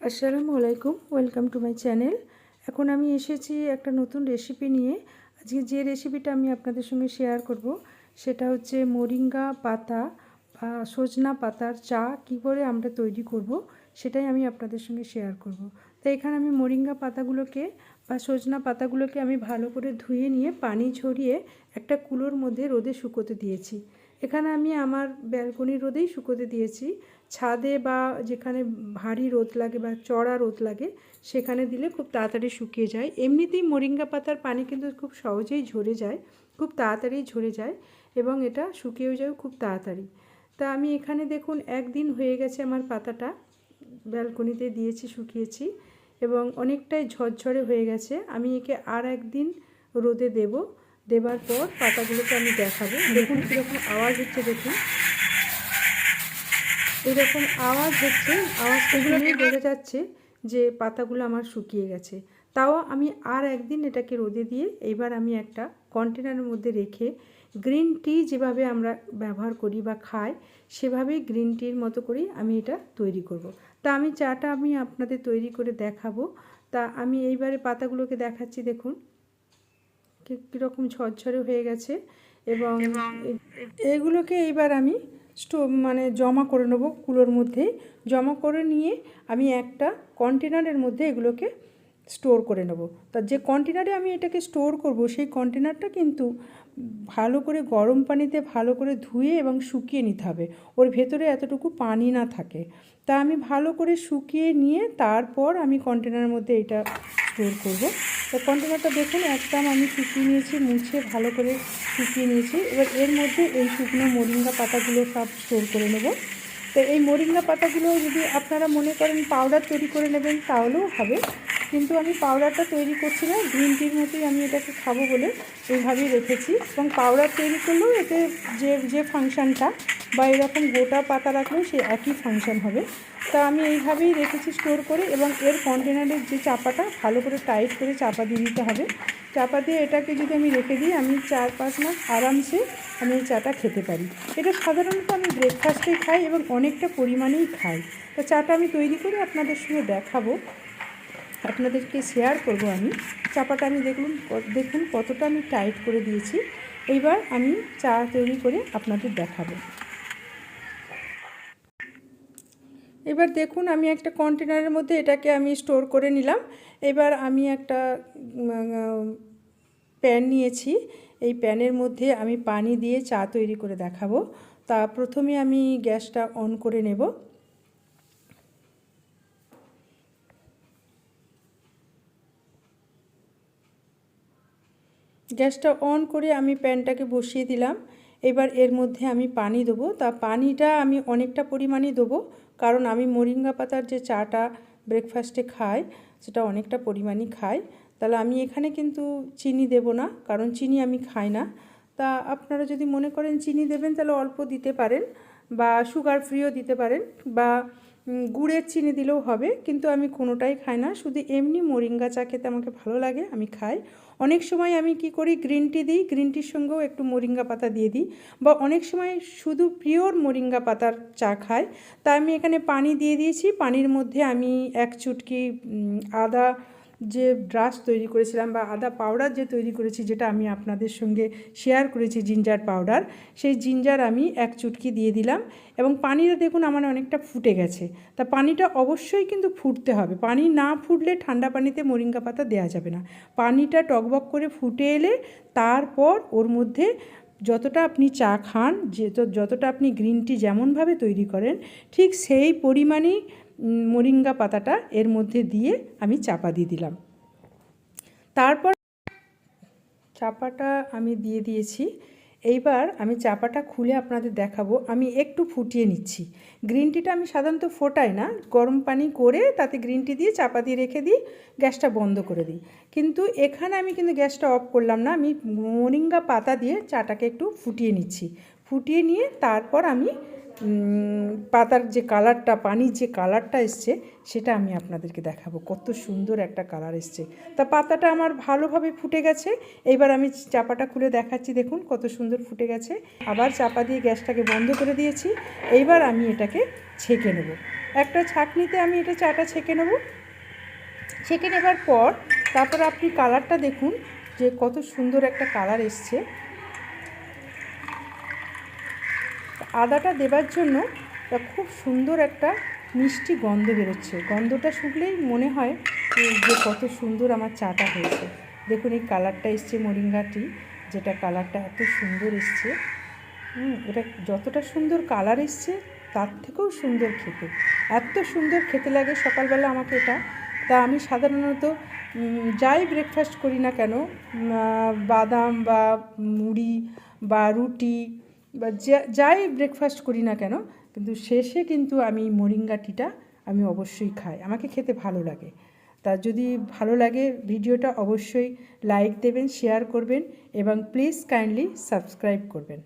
আসসালামু আলাইকুম, welcome to my channel. এখন আমি এসেছি একটা নতুন রেসিপি নিয়ে। আজকে যে রেসিপিটা আমি আপনাদের সঙ্গে শেয়ার করব সেটা হচ্ছে মোরিঙ্গা পাতা বা সজনা পাতার চা কী করে আমরা তৈরি করব সেটাই আমি আপনাদের সঙ্গে শেয়ার করব। তো এখানে আমি মোরিঙ্গা পাতাগুলোকে বা সজনা পাতাগুলোকে আমি ভালো করে ধুয়ে নিয়ে পানি ঝরিয়ে একটা কুলোর মধ্যে রোদে শুকোতে দিয়েছি। এখানে আমি আমার ব্যালকনির রোদেই শুকোতে দিয়েছি। ছাদে বা যেখানে ভারী রোদ লাগে বা চড়া রোদ লাগে সেখানে দিলে খুব তাড়াতাড়ি শুকিয়ে যায়। এমনিতেই মোরিঙ্গা পাতার পানি কিন্তু খুব সহজেই ঝরে যায়, খুব তাড়াতাড়ি ঝরে যায় এবং এটা শুকিয়েও যায় খুব তাড়াতাড়ি। তা আমি এখানে দেখুন একদিন হয়ে গেছে আমার পাতাটা ব্যালকনিতে দিয়েছি, শুকিয়েছি এবং অনেকটাই ঝরঝরে হয়ে গেছে। আমি একে আর একদিন রোদে দেবার পর পাতাগুলোকে আমি দেখাবো। দেখুন কীরকম আওয়াজ হচ্ছে, দেখুন এরকম আওয়াজ হচ্ছে, আওয়াজটা শুনেই বোঝা যাচ্ছে যে পাতাগুলো আমার শুকিয়ে গেছে। তাও আমি আর একদিন এটাকে রোদে দিয়ে এইবার আমি একটা কন্টেনারের মধ্যে রেখে গ্রিন টি যেভাবে আমরা ব্যবহার করি বা খাই সেভাবেই গ্রিন টির মতো করেই আমি এটা তৈরি করব। তা আমি চাটা আমি আপনাদের তৈরি করে দেখাবো। তা আমি এইবারে পাতাগুলোকে দেখাচ্ছি, দেখুন কীরকম ঝরঝরে হয়ে গেছে এবং এগুলোকে এইবার আমি জমা করে নেব কুলোর মধ্যে। জমা করে নিয়ে আমি একটা কন্টেনারের মধ্যে এগুলোকে স্টোর করে নেব। তা যে কন্টেনারে আমি এটাকে স্টোর করব সেই কন্টেনারটা কিন্তু ভালো করে গরম পানিতে ভালো করে ধুয়ে এবং শুকিয়ে নিতে হবে, ওর ভেতরে এতটুকু পানি না থাকে। তা আমি ভালো করে শুকিয়ে নিয়ে তারপর আমি কন্টেনারের মধ্যে এটা স্টোর করব। তো কন্টেনারটা দেখুন একদম আমি শুকিয়ে নিয়েছি, মুছে ভালো করে শুকিয়ে নিয়েছি। এবার এর মধ্যে এই শুকনো মোরিঙ্গা পাতাগুলো সব স্টোর করে নেব। তো এই মোরিঙ্গা পাতাগুলো যদি আপনারা মনে করেন পাউডার তৈরি করে নেবেন তাহলেও হবে, কিন্তু আমি পাউডারটা তৈরি করছি না, গ্রিন টির মতোই আমি এটাকে খাবো বলে এইভাবেই রেখেছি। এবং পাউডার তৈরি করলেও এতে যে ফাংশানটা বা এরকম গোটা পাতা রাখলেও সে একই ফাংশান হবে। তা আমি এইভাবেই রেখেছি স্টোর করে। এবং এর কন্টেনারের যে চাপাটা ভালো করে টাইট করে চাপা দিয়ে দিতে হবে। চাপা দিয়ে এটাকে যদি আমি রেখে দিই আমি 4-5 মাস আরামসে আমি এই চাটা খেতে পারি। এটা সাধারণত আমি ব্রেকফাস্টেই খাই এবং অনেকটা পরিমাণেই খাই। তা চাটা আমি তৈরি করে আপনাদের সঙ্গে দেখাবো, আপনাদেরকে শেয়ার করব। আমি চাপাটা আমি দেখুন কতটা আমি টাইট করে দিয়েছি। এইবার আমি চা তৈরি করে আপনাদের দেখাবো। এবার দেখুন আমি একটা কন্টেনারের মধ্যে এটাকে আমি স্টোর করে নিলাম। এবার আমি একটা প্যান নিয়েছি, এই প্যানের মধ্যে আমি পানি দিয়ে চা তৈরি করে দেখাবো। তা প্রথমে আমি গ্যাসটা অন করে নেব। গ্যাসটা অন করে আমি প্যানটাকে বসিয়ে দিলাম। এবার এর মধ্যে আমি পানি দেবো। তা পানিটা আমি অনেকটা পরিমাণই দেবো, কারণ আমি মোরিঙ্গা পাতার যে চাটা ব্রেকফাস্টে খাই সেটা অনেকটা পরিমাণই খাই। তাহলে আমি এখানে কিন্তু চিনি দেব না, কারণ চিনি আমি খাই না। তা আপনারা যদি মনে করেন চিনি দেবেন তাহলে অল্প দিতে পারেন, বা সুগার ফ্রিও দিতে পারেন, বা গুড়ের চিনি দিলেও হবে, কিন্তু আমি কোনোটাই খাই না। শুধু এমনি মোরিঙ্গা চা খেতে আমাকে ভালো লাগে, আমি খাই। অনেক সময় আমি কি করি, গ্রিন টি দিই, গ্রিন টির সঙ্গেও একটু মোরিঙ্গা পাতা দিয়ে দিই, বা অনেক সময় শুধু পিওর মোরিঙ্গা পাতার চা খাই। তাই আমি এখানে পানি দিয়ে দিয়েছি। পানির মধ্যে আমি 1 চুটকি আদা যে ব্রাশ তৈরি করেছিলাম বা আদা পাউডার যে তৈরি করেছি, যেটা আমি আপনাদের সঙ্গে শেয়ার করেছি, জিঞ্জার পাউডার, সেই জিঞ্জার আমি 1 চুটকি দিয়ে দিলাম। এবং পানিটা দেখুন আমার অনেকটা ফুটে গেছে। তা পানিটা অবশ্যই কিন্তু ফুটতে হবে, পানি না ফুটলে ঠান্ডা পানিতে মোরিঙ্গা পাতা দেওয়া যাবে না। পানিটা টকবক করে ফুটে এলে তারপর ওর মধ্যে যতটা আপনি চা খান, যতটা আপনি গ্রিন টি যেমনভাবে তৈরি করেন ঠিক সেই পরিমাণেই মোরিঙ্গা পাতাটা এর মধ্যে দিয়ে আমি চাপা দিয়ে দিলাম। তারপর চাপাটা আমি দিয়ে দিয়েছি। এইবার আমি চাপাটা খুলে আপনাদের দেখাবো। আমি একটু ফুটিয়ে নিচ্ছি। গ্রিন টিটা আমি সাধারণত ফোটাই না, গরম পানি করে তাতে গ্রিন টি দিয়ে চাপা দিয়ে রেখে দিই, গ্যাসটা বন্ধ করে দিই। কিন্তু এখানে আমি কিন্তু গ্যাসটা অফ করলাম না, আমি মোরিঙ্গা পাতা দিয়ে চাটাকে একটু ফুটিয়ে নিচ্ছি। ফুটিয়ে নিয়ে তারপর আমি পাতার যে কালারটা, পানির যে কালারটা এসছে সেটা আমি আপনাদেরকে দেখাবো। কত সুন্দর একটা কালার এসছে। তা পাতাটা আমার ভালোভাবে ফুটে গেছে। এইবার আমি চাপাটা খুলে দেখাচ্ছি, দেখুন কত সুন্দর ফুটে গেছে। আবার চাপা দিয়ে গ্যাসটাকে বন্ধ করে দিয়েছি। এইবার আমি এটাকে ছেঁকে নেব। একটা ছাঁকনিতে আমি এটা চাটা ছেঁকে নেব। ছেঁকে নেবার পর তারপর আপনি কালারটা দেখুন যে কত সুন্দর একটা কালার এসছে। আদাটা দেবার জন্য খুব সুন্দর একটা মিষ্টি গন্ধ বেরোচ্ছে। গন্ধটা শুকলেই মনে হয় যে কত সুন্দর আমার চাটা হয়েছে। দেখুন এই কালারটা এসছে মোরিঙ্গাটি, যেটা কালারটা এত সুন্দর এসছে। এটা যতটা সুন্দর কালার এসছে তার থেকেও সুন্দর খেতে, এত সুন্দর খেতে লাগে সকালবেলা আমাকে এটা। তা আমি সাধারণত যাই ব্রেকফাস্ট করি না কেন, বাদাম বা মুড়ি বা রুটি বা যাই ব্রেকফাস্ট করি না কেন, কিন্তু শেষে কিন্তু আমি মোরিঙ্গা টিটা আমি অবশ্যই খাই, আমাকে খেতে ভালো লাগে। তা যদি ভালো লাগে ভিডিওটা অবশ্যই লাইক দেবেন, শেয়ার করবেন এবং প্লিজ কাইন্ডলি সাবস্ক্রাইব করবেন।